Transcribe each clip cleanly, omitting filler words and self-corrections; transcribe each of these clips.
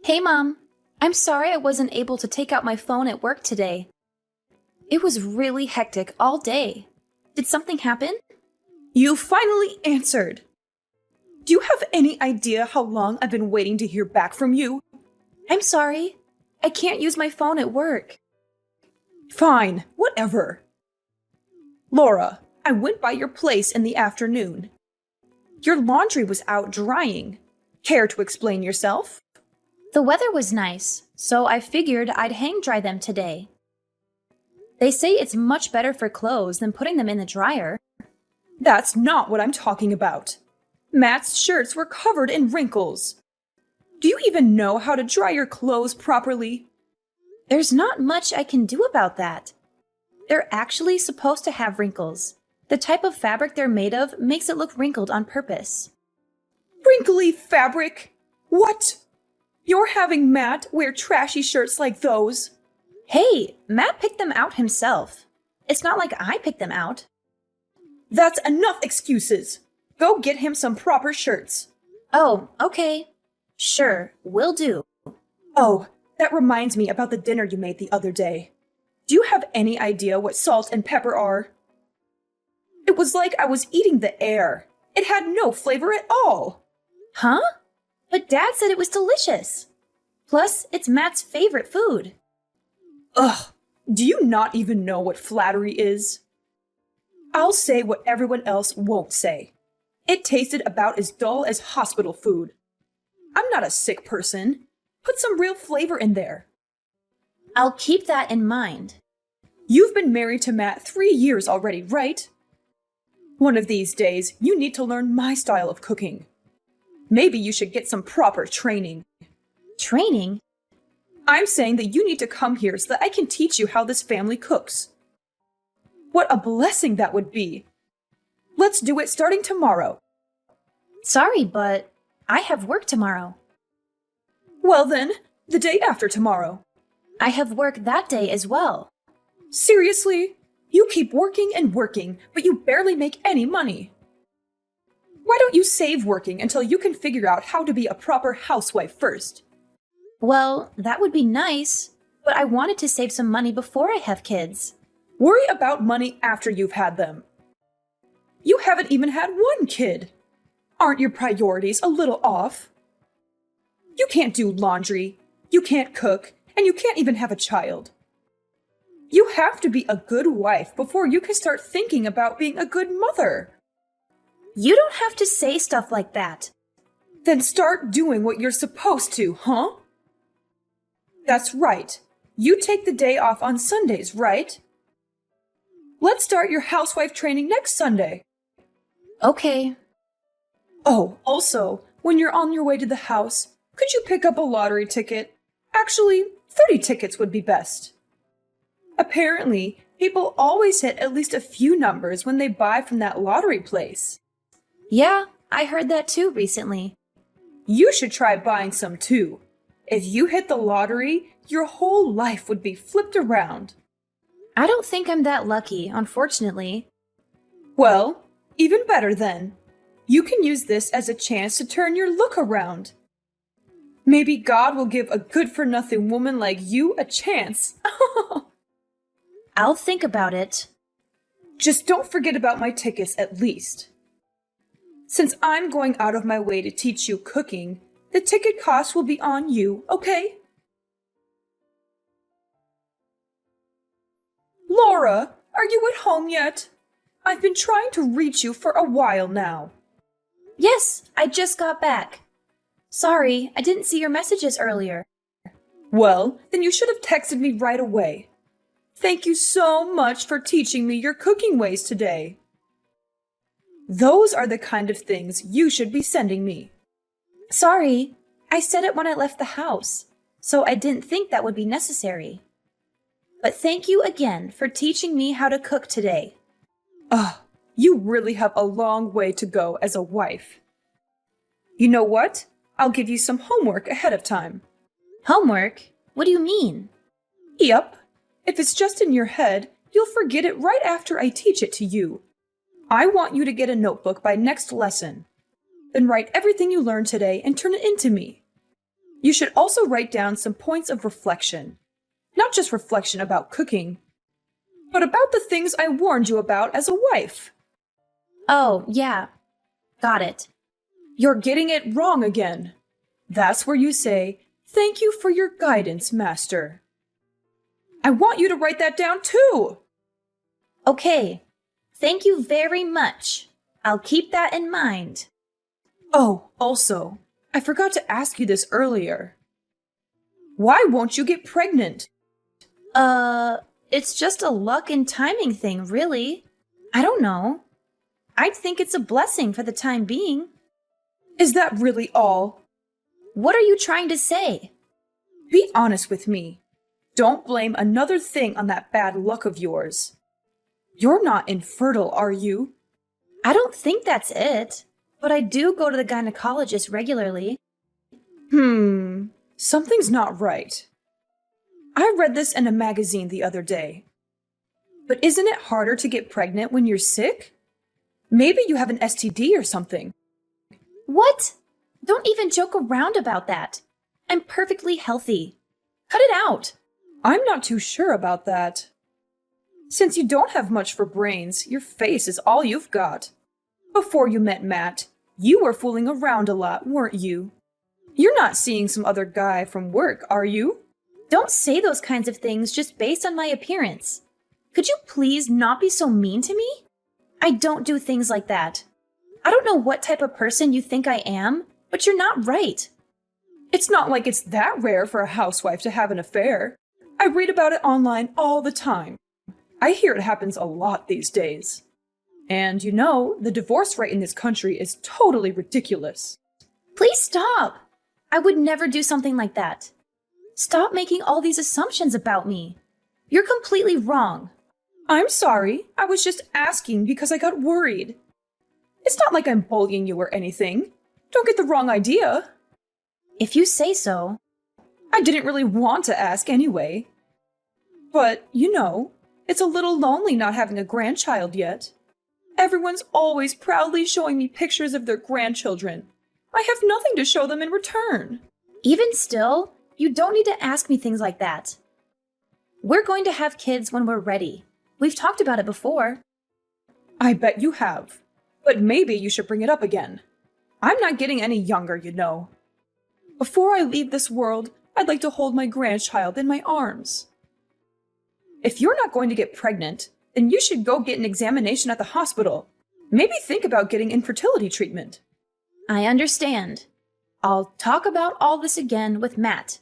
Hey, Mom. I'm sorry I wasn't able to take out my phone at work today. It was really hectic all day. Did something happen? You finally answered! Do you have any idea how long I've been waiting to hear back from you? I'm sorry. I can't use my phone at work. Fine, whatever. Laura, I went by your place in the afternoon. Your laundry was out drying. Care to explain yourself? The weather was nice, so I figured I'd hang dry them today. They say it's much better for clothes than putting them in the dryer. That's not what I'm talking about. Matt's shirts were covered in wrinkles. Do you even know how to dry your clothes properly? There's not much I can do about that. They're actually supposed to have wrinkles. The type of fabric they're made of makes it look wrinkled on purpose. Wrinkly fabric? What? You're having Matt wear trashy shirts like those? Hey, Matt picked them out himself. It's not like I picked them out. That's enough excuses. Go get him some proper shirts. Oh, okay. Sure, will do. Oh, that reminds me about the dinner you made the other day. Do you have any idea what salt and pepper are? It was like I was eating the air. It had no flavor at all. Huh? But Dad said it was delicious. Plus, it's Matt's favorite food. Ugh, do you not even know what flattery is? I'll say what everyone else won't say. It tasted about as dull as hospital food. I'm not a sick person. Put some real flavor in there. I'll keep that in mind. You've been married to Matt 3 years already, right? One of these days, you need to learn my style of cooking. Maybe you should get some proper training. Training? I'm saying that you need to come here so that I can teach you how this family cooks. What a blessing that would be. Let's do it starting tomorrow. Sorry, but I have work tomorrow. Well then, the day after tomorrow. I have work that day as well. Seriously? You keep working and working, but you barely make any money. Why don't you save working until you can figure out how to be a proper housewife first? Well, that would be nice, but I wanted to save some money before I have kids. Worry about money after you've had them. You haven't even had one kid. Aren't your priorities a little off? You can't do laundry, you can't cook, and you can't even have a child. You have to be a good wife before you can start thinking about being a good mother. You don't have to say stuff like that. Then start doing what you're supposed to, huh? That's right. You take the day off on Sundays, right? Let's start your housewife training next Sunday. Okay. Oh, also, when you're on your way to the house, could you pick up a lottery ticket? Actually, 30 tickets would be best. Apparently, people always hit at least a few numbers when they buy from that lottery place. Yeah, I heard that too recently. You should try buying some too. If you hit the lottery, your whole life would be flipped around. I don't think I'm that lucky, unfortunately. Well, even better then. You can use this as a chance to turn your look around. Maybe God will give a good-for-nothing woman like you a chance. I'll think about it. Just don't forget about my tickets at least. Since I'm going out of my way to teach you cooking, the ticket cost will be on you, okay? Laura, are you at home yet? I've been trying to reach you for a while now. Yes, I just got back. Sorry, I didn't see your messages earlier. Well, then you should have texted me right away. Thank you so much for teaching me your cooking ways today. Those are the kind of things you should be sending me. Sorry, I said it when I left the house, so I didn't think that would be necessary. But thank you again for teaching me how to cook today. You really have a long way to go as a wife. You know what? I'll give you some homework ahead of time. Homework? What do you mean? Yep. If it's just in your head, you'll forget it right after I teach it to you. I want you to get a notebook by next lesson. Then write everything you learned today and turn it into me. You should also write down some points of reflection. Not just reflection about cooking, but about the things I warned you about as a wife. Oh, yeah. Got it. You're getting it wrong again. That's where you say, "Thank you for your guidance, Master." I want you to write that down too. Okay. Thank you very much. I'll keep that in mind. Oh, also, I forgot to ask you this earlier. Why won't you get pregnant? It's just a luck and timing thing, really. I don't know. I'd think it's a blessing for the time being. Is that really all? What are you trying to say? Be honest with me. Don't blame another thing on that bad luck of yours. You're not infertile, are you? I don't think that's it, but I do go to the gynecologist regularly. Something's not right. I read this in a magazine the other day. But isn't it harder to get pregnant when you're sick? Maybe you have an STD or something. What? Don't even joke around about that. I'm perfectly healthy. Cut it out. I'm not too sure about that. Since you don't have much for brains, your face is all you've got. Before you met Matt, you were fooling around a lot, weren't you? You're not seeing some other guy from work, are you? Don't say those kinds of things just based on my appearance. Could you please not be so mean to me? I don't do things like that. I don't know what type of person you think I am, but you're not right. It's not like it's that rare for a housewife to have an affair. I read about it online all the time. I hear it happens a lot these days. And you know, the divorce rate in this country is totally ridiculous. Please stop. I would never do something like that. Stop making all these assumptions about me. You're completely wrong. I'm sorry. I was just asking because I got worried. It's not like I'm bullying you or anything. Don't get the wrong idea. If you say so. I didn't really want to ask anyway. But, you know, it's a little lonely not having a grandchild yet. Everyone's always proudly showing me pictures of their grandchildren. I have nothing to show them in return. Even still, you don't need to ask me things like that. We're going to have kids when we're ready. We've talked about it before. I bet you have. But maybe you should bring it up again. I'm not getting any younger, you know. Before I leave this world, I'd like to hold my grandchild in my arms. If you're not going to get pregnant, then you should go get an examination at the hospital. Maybe think about getting infertility treatment. I understand. I'll talk about all this again with Matt.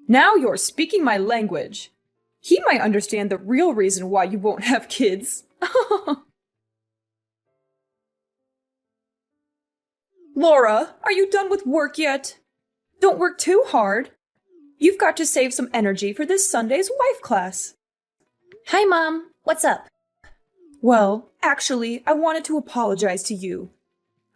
Now you're speaking my language. He might understand the real reason why you won't have kids. Laura, are you done with work yet? Don't work too hard. You've got to save some energy for this Sunday's wife class. Hi, Mom. What's up? Well, actually, I wanted to apologize to you.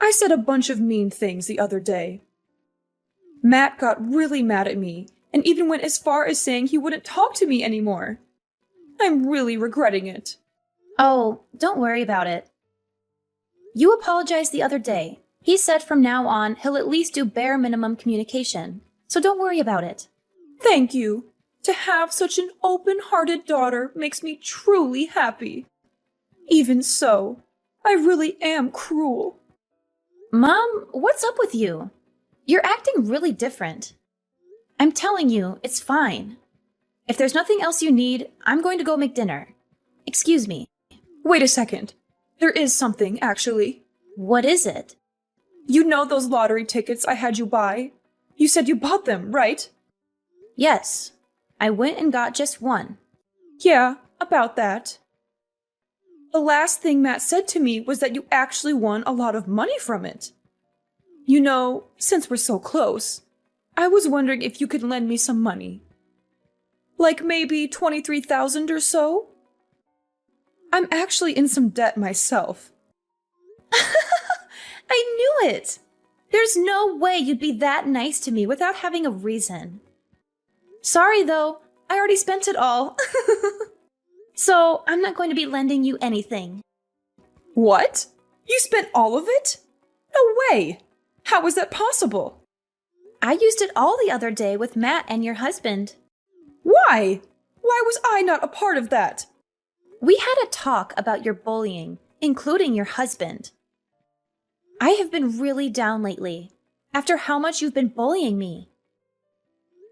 I said a bunch of mean things the other day. Matt got really mad at me and even went as far as saying he wouldn't talk to me anymore. I'm really regretting it. Oh, don't worry about it. You apologized the other day. He said from now on he'll at least do bare minimum communication, so don't worry about it. Thank you. To have such an open-hearted daughter makes me truly happy. Even so, I really am cruel. Mom, what's up with you? You're acting really different. I'm telling you, it's fine. If there's nothing else you need, I'm going to go make dinner. Excuse me. Wait a second. There is something, actually. What is it? You know those lottery tickets I had you buy? You said you bought them, right? Yes. I went and got just one. Yeah, about that. The last thing Matt said to me was that you actually won a lot of money from it. You know, since we're so close, I was wondering if you could lend me some money. Like maybe 23,000 or so? I'm actually in some debt myself. I knew it! There's no way you'd be that nice to me without having a reason. Sorry though, I already spent it all. So I'm not going to be lending you anything. What? You spent all of it? No way! How was that possible? I used it all the other day with Matt and your husband. Why? Why was I not a part of that? We had a talk about your bullying, including your husband. I have been really down lately, after how much you've been bullying me.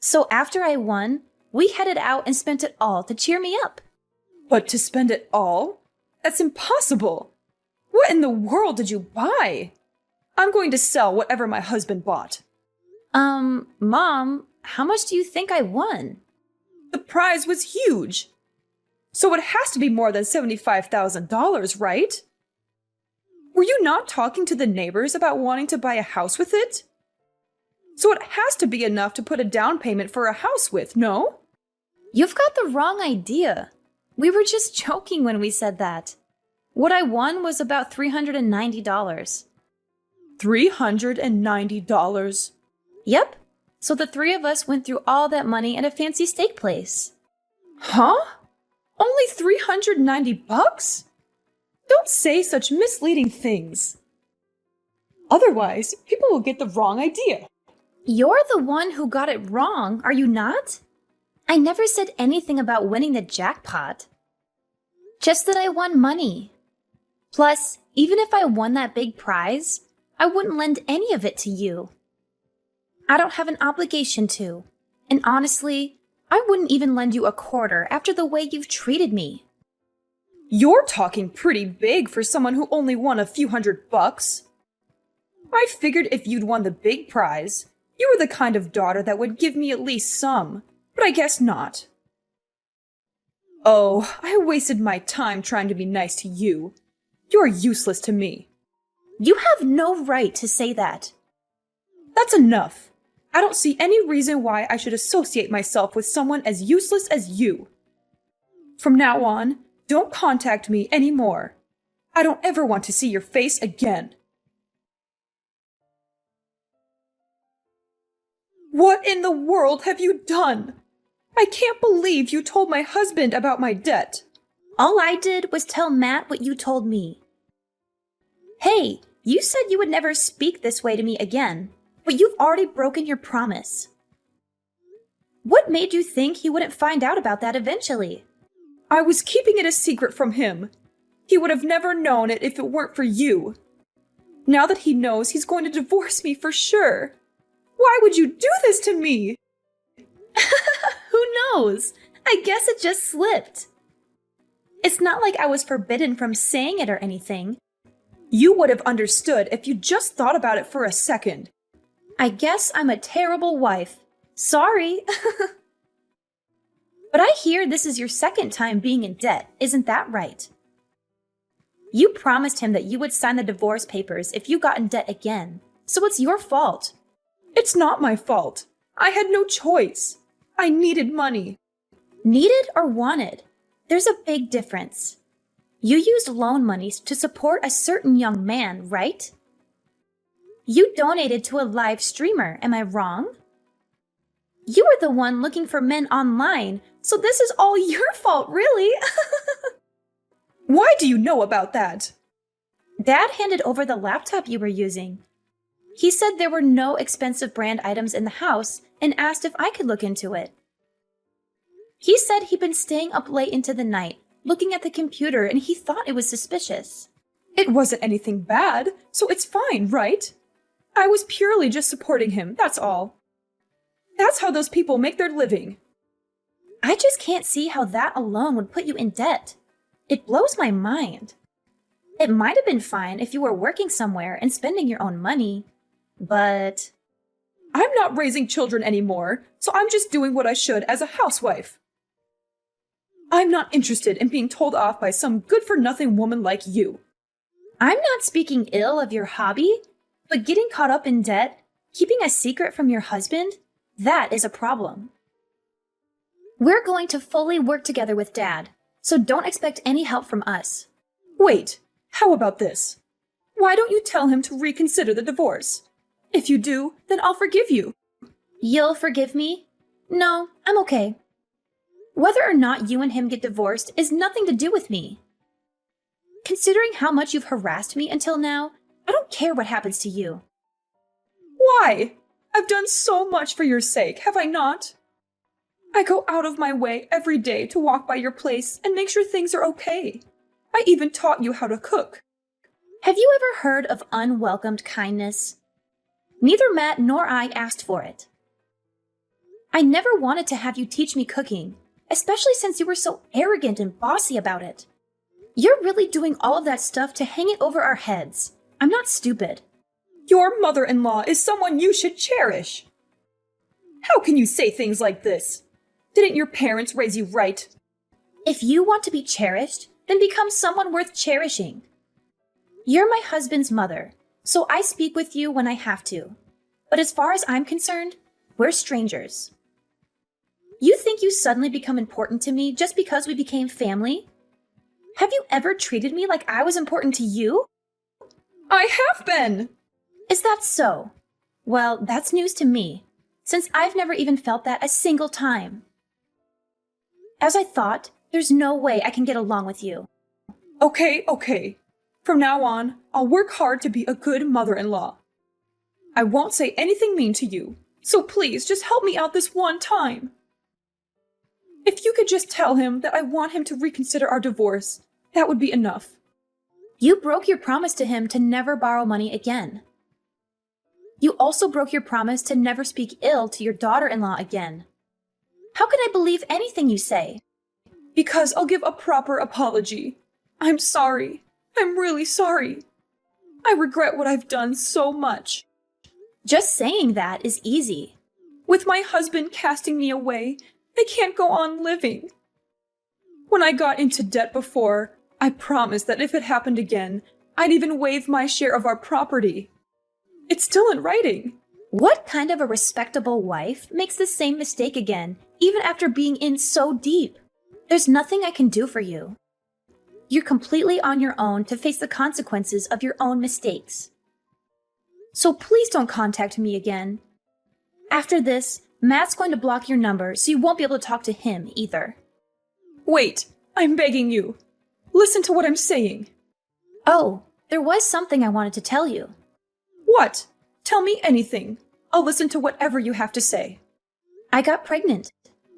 So after I won, we headed out and spent it all to cheer me up. But to spend it all? That's impossible. What in the world did you buy? I'm going to sell whatever my husband bought. Mom, how much do you think I won? The prize was huge. So it has to be more than $75,000, right? Were you not talking to the neighbors about wanting to buy a house with it? So it has to be enough to put a down payment for a house with, no? You've got the wrong idea. We were just joking when we said that. What I won was about $390. $390? Yep. So the three of us went through all that money at a fancy steak place. Huh? Only $390? Don't say such misleading things. Otherwise, people will get the wrong idea. You're the one who got it wrong, are you not? I never said anything about winning the jackpot. Just that I won money. Plus, even if I won that big prize, I wouldn't lend any of it to you. I don't have an obligation to. And honestly, I wouldn't even lend you a quarter after the way you've treated me. You're talking pretty big for someone who only won a few $100. I figured if you'd won the big prize, you were the kind of daughter that would give me at least some, but I guess not. Oh, I wasted my time trying to be nice to you. You're useless to me. You have no right to say that. That's enough. I don't see any reason why I should associate myself with someone as useless as you. From now on, don't contact me anymore. I don't ever want to see your face again. What in the world have you done? I can't believe you told my husband about my debt. All I did was tell Matt what you told me. Hey, you said you would never speak this way to me again, but you've already broken your promise. What made you think he wouldn't find out about that eventually? I was keeping it a secret from him. He would have never known it if it weren't for you. Now that he knows, he's going to divorce me for sure. Why would you do this to me? Who knows? I guess it just slipped. It's not like I was forbidden from saying it or anything. You would have understood if you just thought about it for a second. I guess I'm a terrible wife. Sorry. But I hear this is your second time being in debt, isn't that right? You promised him that you would sign the divorce papers if you got in debt again, so it's your fault. It's not my fault. I had no choice. I needed money. Needed or wanted? There's a big difference. You used loan monies to support a certain young man, right? You donated to a live streamer, am I wrong? You were the one looking for men online, so this is all your fault, really. Why do you know about that? Dad handed over the laptop you were using. He said there were no expensive brand items in the house and asked if I could look into it. He said he'd been staying up late into the night, looking at the computer, and he thought it was suspicious. It wasn't anything bad, so it's fine, right? I was purely just supporting him, that's all. That's how those people make their living. I just can't see how that alone would put you in debt. It blows my mind. It might have been fine if you were working somewhere and spending your own money, but... I'm not raising children anymore, so I'm just doing what I should as a housewife. I'm not interested in being told off by some good-for-nothing woman like you. I'm not speaking ill of your hobby, but getting caught up in debt, keeping a secret from your husband, that is a problem. We're going to fully work together with Dad, so don't expect any help from us. Wait, how about this? Why don't you tell him to reconsider the divorce? If you do, then I'll forgive you. You'll forgive me? No, I'm okay. Whether or not you and him get divorced is nothing to do with me. Considering how much you've harassed me until now, I don't care what happens to you. Why? I've done so much for your sake, have I not? I go out of my way every day to walk by your place and make sure things are okay. I even taught you how to cook. Have you ever heard of unwelcomed kindness? Neither Matt nor I asked for it. I never wanted to have you teach me cooking, especially since you were so arrogant and bossy about it. You're really doing all of that stuff to hang it over our heads. I'm not stupid. Your mother-in-law is someone you should cherish. How can you say things like this? Didn't your parents raise you right? If you want to be cherished, then become someone worth cherishing. You're my husband's mother, so I speak with you when I have to. But as far as I'm concerned, we're strangers. You think you suddenly become important to me just because we became family? Have you ever treated me like I was important to you? I have been! Is that so? Well, that's news to me, since I've never even felt that a single time. As I thought, there's no way I can get along with you. Okay. From now on, I'll work hard to be a good mother-in-law. I won't say anything mean to you, so please just help me out this one time. If you could just tell him that I want him to reconsider our divorce, that would be enough. You broke your promise to him to never borrow money again. You also broke your promise to never speak ill to your daughter-in-law again. How can I believe anything you say? Because I'll give a proper apology. I'm sorry. I'm really sorry. I regret what I've done so much. Just saying that is easy. With my husband casting me away, I can't go on living. When I got into debt before, I promised that if it happened again, I'd even waive my share of our property. It's still in writing. What kind of a respectable wife makes the same mistake again, even after being in so deep? There's nothing I can do for you. You're completely on your own to face the consequences of your own mistakes. So please don't contact me again. After this, Matt's going to block your number so you won't be able to talk to him either. Wait, I'm begging you. Listen to what I'm saying. Oh, there was something I wanted to tell you. What? Tell me anything. I'll listen to whatever you have to say. I got pregnant.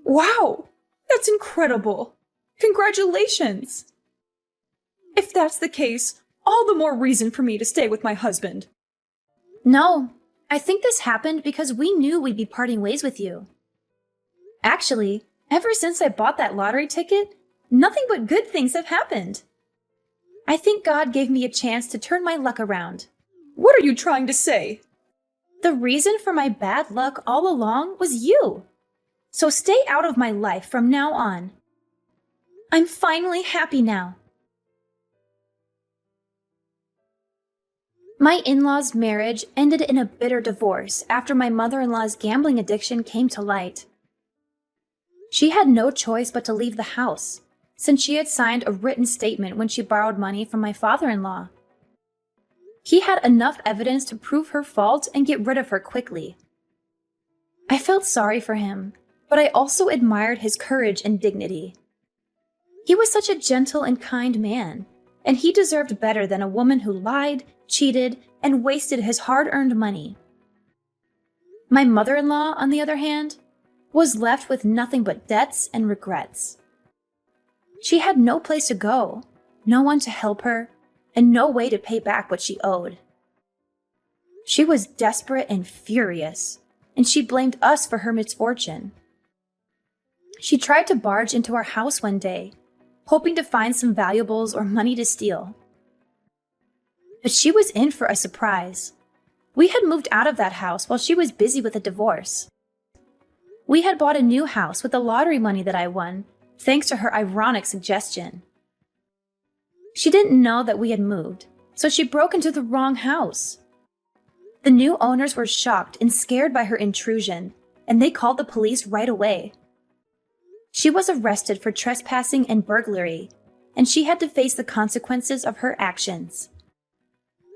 Wow! That's incredible! Congratulations! If that's the case, all the more reason for me to stay with my husband. No, I think this happened because we knew we'd be parting ways with you. Actually, ever since I bought that lottery ticket, nothing but good things have happened. I think God gave me a chance to turn my luck around. What are you trying to say? The reason for my bad luck all along was you. So stay out of my life from now on. I'm finally happy now. My in-laws' marriage ended in a bitter divorce after my mother-in-law's gambling addiction came to light. She had no choice but to leave the house, since she had signed a written statement when she borrowed money from my father-in-law. He had enough evidence to prove her fault and get rid of her quickly. I felt sorry for him, but I also admired his courage and dignity. He was such a gentle and kind man, and he deserved better than a woman who lied, cheated, and wasted his hard-earned money. My mother-in-law, on the other hand, was left with nothing but debts and regrets. She had no place to go, no one to help her, and no way to pay back what she owed. She was desperate and furious, and she blamed us for her misfortune. She tried to barge into our house one day, hoping to find some valuables or money to steal. But she was in for a surprise. We had moved out of that house while she was busy with a divorce. We had bought a new house with the lottery money that I won, thanks to her ironic suggestion. She didn't know that we had moved, so she broke into the wrong house. The new owners were shocked and scared by her intrusion, and they called the police right away. She was arrested for trespassing and burglary, and she had to face the consequences of her actions.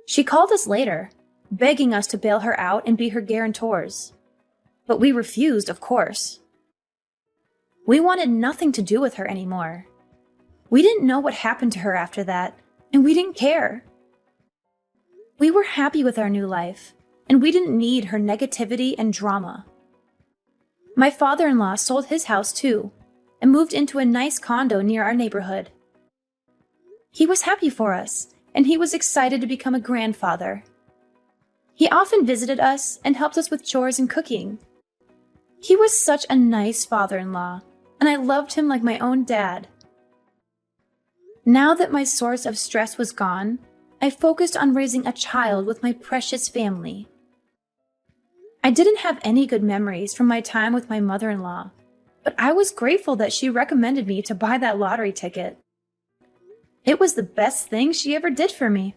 She called us later, begging us to bail her out and be her guarantors. But we refused, of course. We wanted nothing to do with her anymore. We didn't know what happened to her after that, and we didn't care. We were happy with our new life, and we didn't need her negativity and drama. My father-in-law sold his house too, and moved into a nice condo near our neighborhood. He was happy for us, and he was excited to become a grandfather. He often visited us and helped us with chores and cooking. He was such a nice father-in-law, and I loved him like my own dad. Now that my source of stress was gone, I focused on raising a child with my precious family. I didn't have any good memories from my time with my mother-in-law, but I was grateful that she recommended me to buy that lottery ticket. It was the best thing she ever did for me.